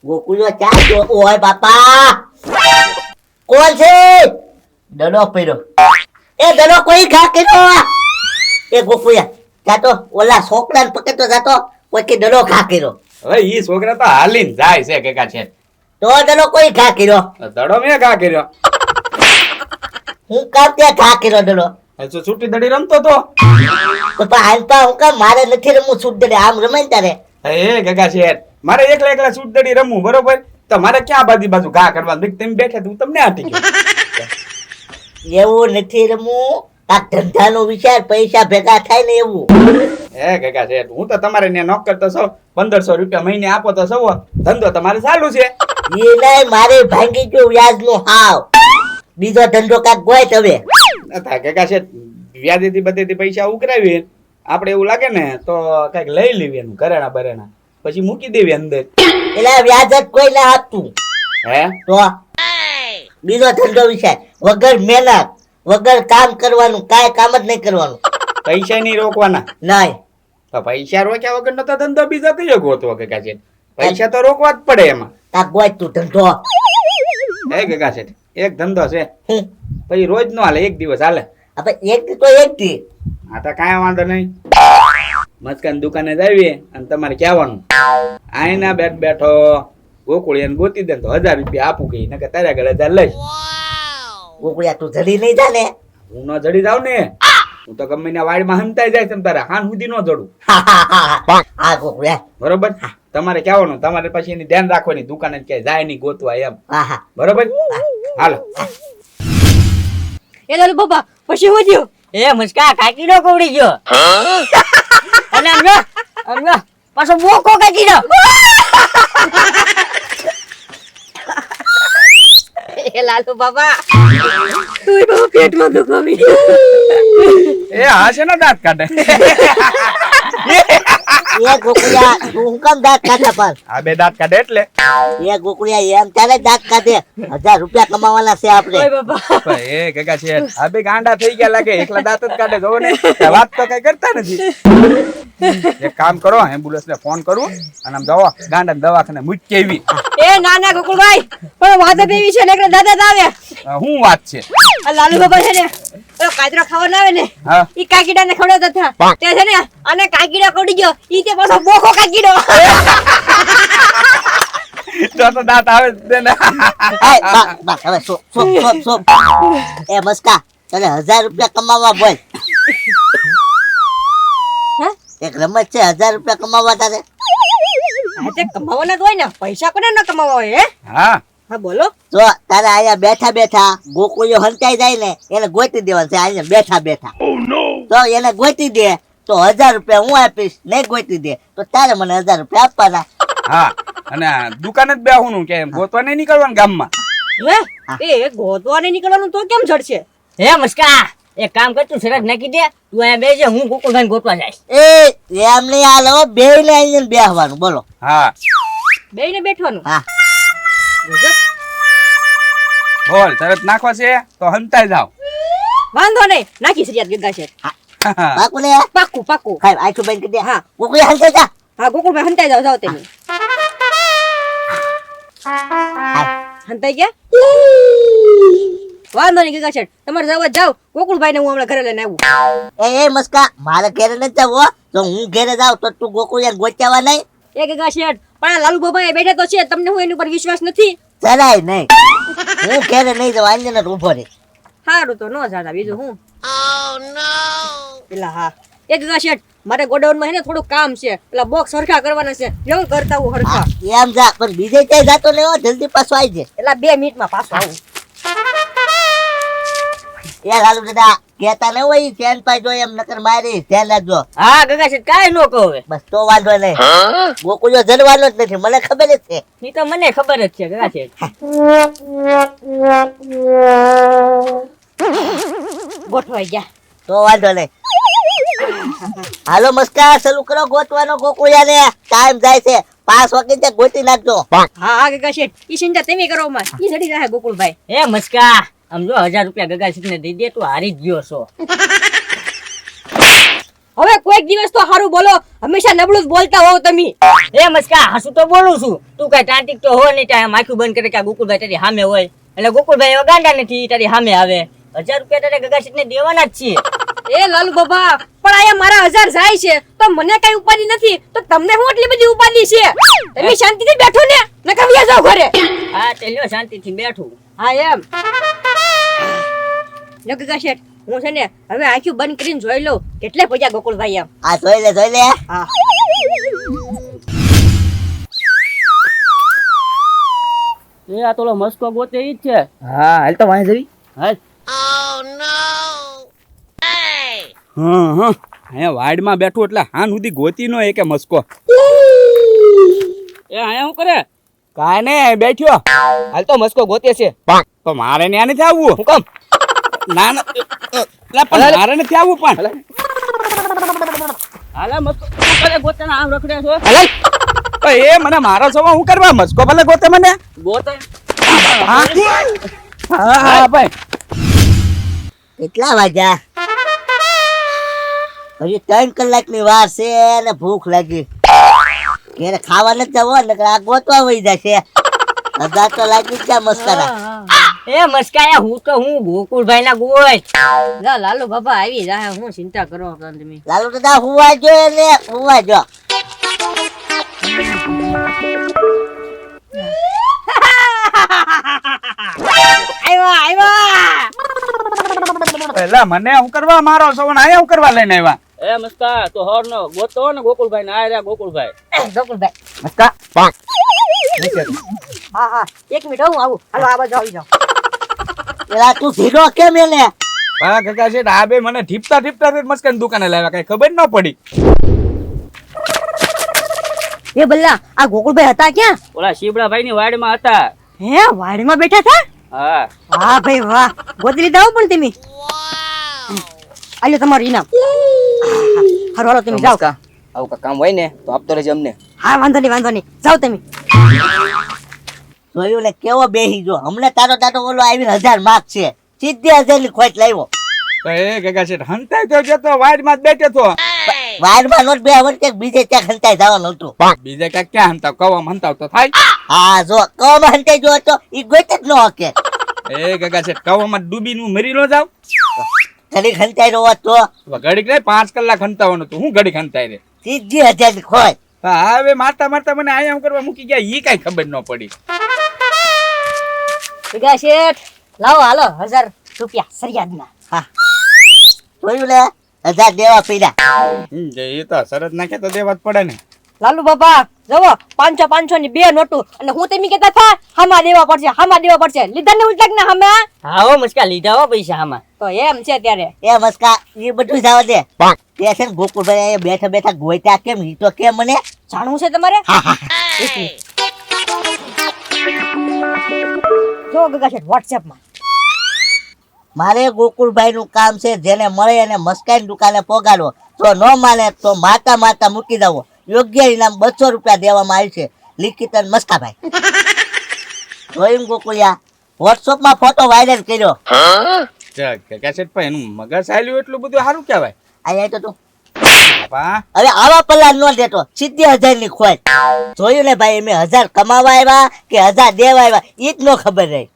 ગોકુળિયો ચા જો ઓય બાપા કોણ છે દડો પડ્યો એ દડો કોઈ ઘા કર્યો એ ગોકુળિયા જાતો ઓલા છોકરાને પકડતો જાતો કોઈ કે દડો ઘા કર્યો હવે ઈ છોકરા તો હાલીને જાય છે કાકા છે તો દડો કોઈ ઘા કર્યો દડો મેં ઘા કર્યો હું કામ ત્યાં ઘા કર્યો દડો હજુ છૂટી દડી રમતો તો તો પણ હાલતા હું કામ મારે નથી રમવું છૂટ દડે આમ રમાય ને તારે એ કાકા છે મારે એકલા એકલા છૂટ દડી રમવું બરોબર તો મારે ક્યાં બાજુ ઘા કરવાનું તમે બેઠા તું તમને આટી ગયો એવું નથી રમવું આ ધંધાનો વિચાર પૈસા ભેગા થાય ને એવું એ કાકા છે હું તો તમારે ત્યાં નોકર તો છો 1500 રૂપિયા મહિને આપો તો સૌ ધંધો તમારે ચાલુ છે એ નહીં મારે ભાંગી ગયું વ્યાજ નું હાવ બીજો ધંધો કાક ગોય હવે કાકા છે વ્યાજેથી બધેથી પૈસા ઉઘરાવી આપણે એવું લાગે ને તો કઈક લઈ લેવી એનું ઘરેણા બરેણા પછી મૂકી દેવી અંદર એટલે વ્યાજ જ કોઈ ના આપતું હે તો બીજો ધંધો વિચાર વગર મહેનત વગર કામ કરવાનું કાંઈ કામ જ નહીં કરવાનું પૈસા નહીં રોકવાના નહીં તો પૈસા રોક્યા વગરનો તો ધંધો બીજો કયો ગોતવો કાકા છે પૈસા તો રોકવા જ પડે એમાં કાક ગોય તું ધંધો હે કાકા છે એક ધંધો છે હમ. પછી રોજ નો હાલે એક દિવસ હાલે આપણે એક દી તો એક દી આ તો કાંઈ વાંધો નહીં મસ્કાન દુકાને જાવીએ અને તમારે કહેવાનું આઈના બેઠો ગોકુળિયાને ગોતી દે તો 1000 રૂપિયા આપું કઈ નકર તારા ઘરે 1000 લઈશ ગોકુળિયા તું જડી નહીં જાને હું ન જડી જાવ ને હું તો ગમે ના વાડમાં હંતાઈ જાય તમ તારા હાન સુધી ન જડું હા ગોકુળિયા બરોબર તમારે કહેવાનું તમારે પછી એની ધ્યાન રાખવાની દુકાને ક્યાંય જાય નહીં ગોતવા એમ હા હા બરોબર હાલો એ લાલુ બાપા પછી હું થયું એ મુસ્કા કાકીડો કવડી ગયો અને અમને પાછો બોકો કાકીડો એ લાલુ બાપા તું બાપા પેટમાં દુખાવી એ હા છે ને દાંત કાઢે એ ગોકુળિયા તું હું કામ દાંત કાઢે પણ આ બે દાંત કાઢે એટલે એ ગોકુળિયા એમ ત્યારે દાંત કાઢે 1000 રૂપિયા કમાવાના છે આપણે ઓય બાપા એ કાકા છે આ બે ગાંડા થઈ ગયા લાગે એકલા દાંત જ કાઢે જોવો ને વાત તો કઈ કરતા નથી એક કામ કરો એમ્બ્યુલન્સ ને ફોન કરું અને આમ જવો ગાંડા દવાખાને મૂકી આવી એ ના ના ગોકુળભાઈ પણ વાત જ એવી છે ને કે દાદા આવે શું વાત છે આ લાલુ બાપા છે ને ઓલો કાચરો ખાવાનો આવે ને હા ઈ કાકીડાને ખવડાવતા હતા તે છે ને અને કાકીડા કવડી ગયો ઈ તે પાછો બોકો કાકીડો તો દાંત આવે જ ને બસ હવે સો એ મસ્કા તને 1000 રૂપિયા કમાવા બોલ હે એક રમત છે 1000 રૂપિયા કમાવા તારે આ તે કમાવાના જ હોય ને પૈસા કોને ન કમાવા હોય હે હા હા બોલો જો તારે અહીંયા બેઠા બેઠા ગોકુળિયો હંતાઈ જાય ને એને ગોતી દેવાનું છે અહીંયા બેઠા બેઠા તો એને ગોતી દે તો 1000 રૂપિયા હું આપીશ નહીં ગોતી દે તો તારે મને 1000 રૂપિયા આપવાના હા અને દુકાને જ બેહું કે ગોતવા નહીં નીકળવાનું ગામમાં હે એ ગોતવાને નીકળવાનું તો કેમ જડશે હે મુસ્કા એક કામ કર તું સરસ નાખી દે તું અહીંયા બેસજે હું ગોકુળભાઈ ગોતવા જઈશ એ એમ નહીં હાલો બે ને અહીંયા બેહવાનું બોલો હા બેયને બેઠવાનું હા બોલ તરત નાખવા છે તો હંતાઈ જાવ વાંધો નહીં નાખી સરિયાત ગગા છે બાકુને પાક્કું પાક્કું ખાઈ આછું બેન કરી દે હા ગોકુળિયા હંતાઈ જા હા ગોકુળભાઈ હંતાઈ જાવ જાવ તમે હંતાઈ ગયા વાંધો નહીં ગગા છે તમારે જવા જાવ ગોકુળભાઈ ને હું હમણાં ઘરે લઈને આવું એ મસ્કા મારે ઘરે નથી જવું હો. જો હું ઘરે જાઉં તો તું ગોકુળિયા ગોચાવા નહીં એ ગગા શેઠ પણ આ લાલુ બાબા બેઠા તો છે તમને હું એની ઉપર વિશ્વાસ નથી જરાય નહીં હું ઘરે નહીં જાઉં અહીંયા ઉભો રહે સારું તો ન જાતા બીજું હું પેલા હા એ ગગા શેઠ મારે ગોડાઉનમાં છે ને થોડું કામ છે પેલા બોક્સ હરખા કરવાના છે જેવું કરતા હું હરખા એમ જા પણ બીજે ક્યાંય જાતો નહીં હો જલ્દી પાછો આવી જાય એટલા 2 મિનિટમાં પાછો આવું એ લાલુ દાદા કહેતા નહીં હોય ચેન પાઈ જો એમ નકર મારી ધ્યાન રાખજો હા ગગા છે કાઈ નો કહો હવે બસ તો વાંધો નહીં ગોકુળિયો જરવાનો જ નથી મને ખબર જ છે ઈ તો મને ખબર જ છે ગગા છે ગોઠવાઈ ગયા તો વાંધો નહીં હાલો મસ્કા ચાલુ કરો ગોતવાનો ગોકુળિયા ને ટાઈમ જાય છે 5 વાગે ગોતી નાખજો હા હા ગગા શેઠ ઈ ચિંતા તમે કરો માં ઈ જડી રહે ગોકુળભાઈ હે મુસ્કા આમ જો 1000 રૂપિયા ગગા ને દઈ દે તું હારી જ ગયો છો હવે કોઈ એક દિવસ તો સારું બોલો, હંમેશા નબળું જ બોલતા હોવ તમે. એ મસ્કા હાસુ તો બોલું છું, તું કઈ ટાંટિક તો હો નહીં, ત્યાં માખું બંધ કરે કે આ ગોકુળભાઈ તારી સામે હોય. એટલે ગોકુળભાઈ એવા ગાંડા નથી, તારી સામે આવે. 1000 રૂપિયા તારે ગગાશેઠને દેવાના જ છીએ. એ લાલુ બાબા, પણ આયા મારા 1000 જાય છે તો મને કઈ ઉપાધિ નથી, તો તમને શું એટલી બધી ઉપાધિ છે? તમે શાંતિથી બેઠો ને, નકર વ્યા જાઓ ઘરે. હા તે લ્યો શાંતિથી બેઠું. હા એમ. લો ગગા શેઠ, હું છે ને હવે આંખી બંધ કરીને જોઈ લઉં કેટલે પૈસા ગોકુળભાઈ એમ. આ જોઈ લે જોઈ લે. હા. એ આ તોલો મસ્કો ગોતે ઈ જ છે. હા હાલ તો વાંહે જવી. હાલ. હા અહીંયા વાડમાં બેઠું એટલે હાન સુધી ગોતી નો એ કે મસ્કો. એ આયા શું કરે? કાંઈ ને બેઠ્યો. હાલ તો મસ્કો ગોતે છે. તો મારે ન્યા નથી આવવું. હું કેમ? ના ના એટલે પણ મારે નથી આવવું પણ. હાલા મસ્કો શું કરે ગોતેના આમ રખડે છો? હાલે. તો એ મને મારો સવા હું કરવા મસ્કો ભલે ગોતે મને. ગોતે. હા હા ભાઈ. કેટલા વાગ્યા? હજી 3 કલાકની વાર છે ને ભૂખ લાગી. ઘેરે ખાવા નથી જવો ને આ ગોતવા વહી જશે. 1000 તો લાગી જ ગયા મસ્કાના. એ મસ્કાયા હું ગોકુળભાઈ ના ગોય. લા લાલુ બાબા આવી જાય, હું ચિંતા કરો તમે. લાલુ દાદા હુવા જો ને હુવા જો. પેલા મને હું કરવા મારો સવા આયા હું કરવા લઈને આવ્યા. એ મસ્કા તો હોર નો ગોતો ને ગોકુળભાઈ ને આયા ગોકુળભાઈ. ગોકુળભાઈ. મસ્કા. હા હા, 1 મિનિટ હું આવું. હાલો આ બાજુ આવી જાઓ. પેલા તું ધીરો કેમ એને? હા કાકા છે આ બે મને ઠીપતા ઠીપતા મસ્કાની દુકાને લાવ્યા, કઈ ખબર ન પડી. એ બલ્લા, આ ગોકુળભાઈ હતા ક્યાં? ઓલા શીબડાભાઈ ની વાડમાં હતા. હે, વાડીમાં બેઠા હતા? હા. વાહ ભાઈ વાહ, ગોતી લીધા હો પણ તમે. આલ્યો તમારું ઇનામ. હારો હાલો તમે જાઓ. આવું કા કામ હોય ને તો આપતો રહેજે અમને. હા વાંધો નહીં, જાઓ તમે. જોયું ને કેવો બેહી જો. હમણે તારો તારો ઓલો આવીને 1000 માર્ક છે. સીધી 1000 ની ખોટ લાવ્યો. તો એ કાકા છે હંતાઈ તો જતો વાડમાં જ બેઠો તો. વારમાં નોટ બે વર કે બીજે ક્યાં ખંતાઈ જવાનું હતું. બીજે કાંઈક ક્યાં હંતાવ કવામાં હંતાવ તો થાય. હા જો કમ હંતાઈ જો તો ઈ ગોતે જ ન હકે. એ કાકા છે કવામાં ડૂબીને હું મરી ન જાવ. ઘડીક હંતાઈ રહ્યો તો ઘડીક રે 5 કલાક હંતાવાનું હતું, હું ઘડીક હંતાઈ રે. સીધી 1000 ની ખોટ. હા હવે મારતા મારતા મને આયા હું કરવા મૂકી ગયા ઈ કઈ ખબર ન પડી. ગગા શેઠ, લાવો હાલો 1000 રૂપિયા સરિયાદના. હા જોયું ને 1000 દેવા પીડા. એ તો શરત નાખે તો દેવા જ પડે ને. લાલુ બાબા જવો, 500 500 ની 2 નોટો, અને હું તમે કહેતા હતા હામાં દેવા પડશે. લીધા ને ઉલટાક ના હામે? હા હો મસ્કા લીધા હો પૈસા આમાં. તો એમ છે ત્યારે. એ મસ્કા એ બધું જવા દે. તે છે ને ગોકુળભાઈ અહીંયા બેઠા બેઠા ગોઈતા કેમ ઈ તો કે મને જાણવું છે તમારે? એક મિનિટ. જો ગગા શેઠ WhatsApp માં. મારે ગોકુળભાઈ નું કામ છે, જેને મળે એને મસ્કાની દુકાને પોગાડો. તો ન માને તો માતા માતા મૂકી દવો. યોગ્ય ઇનામ 200 રૂપિયા દેવામાં આવ્યું છે. લિખિત અને મસ્કાભાઈ. જોયું ગોકુળિયા, WhatsApp માં ફોટો વાયરલ કર્યો. કાકા છે પણ એનું મગજ ચાલ્યું એટલું બધું સારું કહેવાય. અહીંયા તો તું બાપા હવે આવા પલ્લા ન દેતો. સીધી 1000 ની ખોટ. જોયું ને ભાઈ, મેં 1000 કમાવા આવ્યા કે 1000 દેવા આવ્યા ઈ જ ન ખબર રહી.